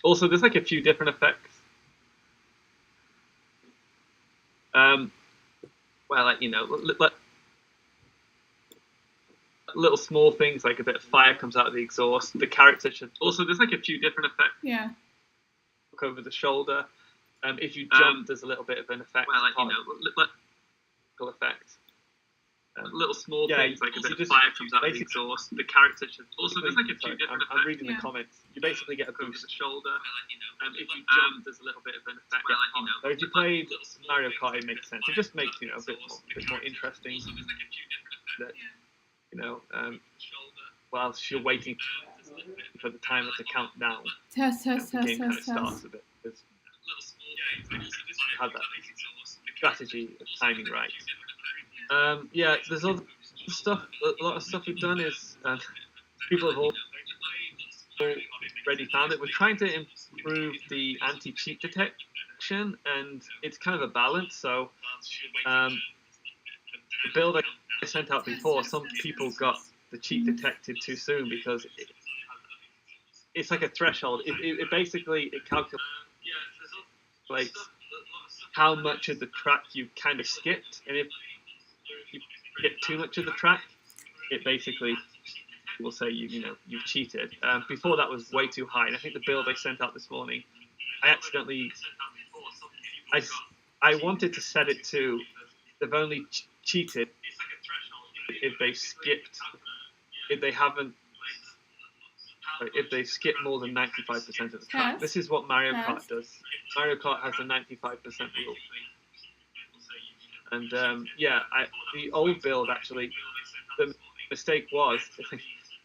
Also, there's like a few different effects. Well, like little small things like a bit of fire comes out of the exhaust. The character should also. There's like a few different effects. Yeah. Look over the shoulder. If you jump, there's a little bit of an effect. Well, like little effect. Little small things like a bit of fire comes out of the exhaust. The character should also. There's like a few different effects. I'm reading the comments. You basically get a boost. Over the shoulder. If you jump, there's a little bit of an effect. So if you played Mario Kart, it makes sense. It just makes a bit more interesting. That whilst you're waiting for the timer to count down, Test. the game kind of starts a bit. Because you have that strategy of timing right. Yeah, there's other stuff. A lot of stuff we've done is people have already found it. We're trying to improve the anti-cheat detection, and it's kind of a balance. So the build I sent out before, some people got the cheat detected too soon because it's like a threshold. It basically calculates how much of the track you kind of skipped, and if you get too much of the track, it basically will say you've cheated. Before that was way too high, and I think the build I sent out this morning, I accidentally I wanted to set it to they've only cheated if they skipped if they skip more than 95% of the track. Yes. This is what Mario Kart does. Mario Kart has a 95% rule. And the old build actually, the mistake was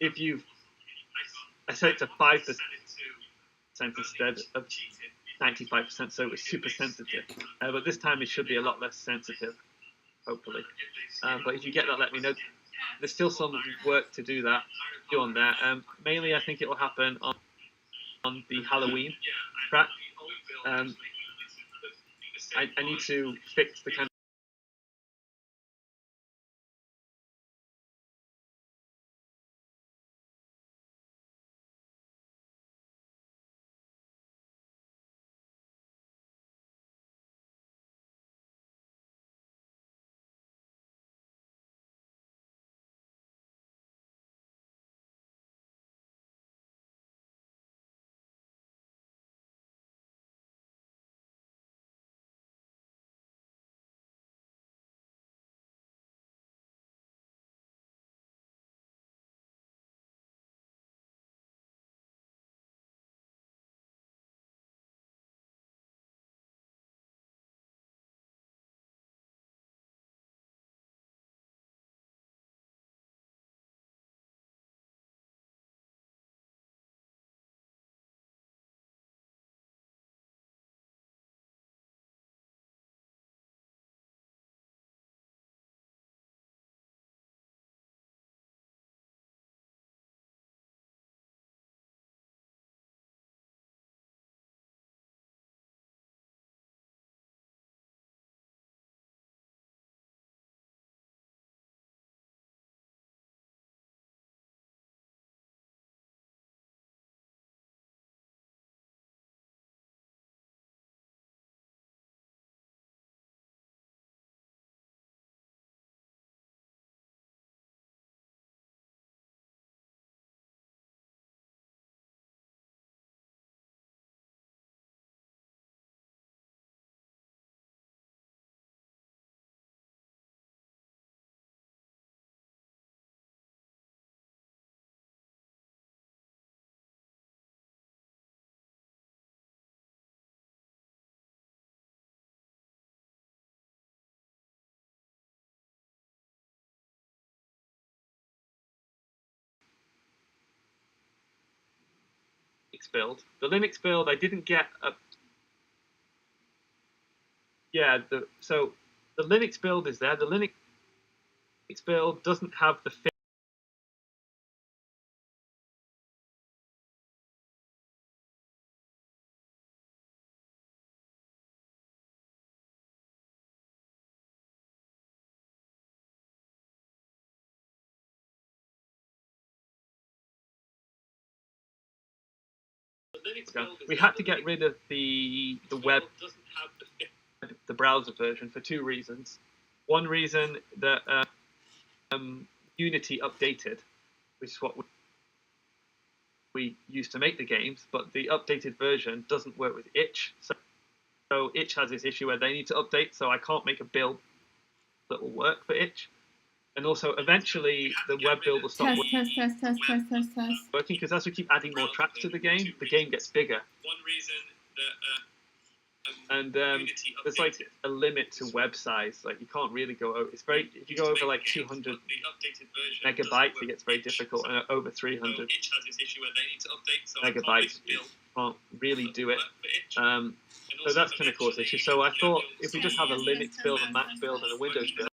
I set it to 5% instead of 95%, so it was super sensitive. But this time it should be a lot less sensitive, hopefully. But if you get that, let me know. There's still some work to do on that. Mainly, I think it will happen on the Halloween track. I need to fix the kind Linux build. The Linux build I didn't get a so the Linux build is there. The Linux build doesn't have the We had to get rid of the web, the browser version for two reasons. One reason that Unity updated, which is what we used to make the games, but the updated version doesn't work with itch. So itch has this issue where they need to update, so I can't make a build that will work for itch. And also, eventually, the web build will stop working, because as we keep adding more tracks to the game gets bigger. And there's like a limit to web size. Like you can't really go over. It's very, if you go over like 200 megabytes, it gets very difficult. And over 300 megabytes, you can't really do it. So that's going to cause issues. So I thought if we just have a Linux build, a Mac build, and a Windows build,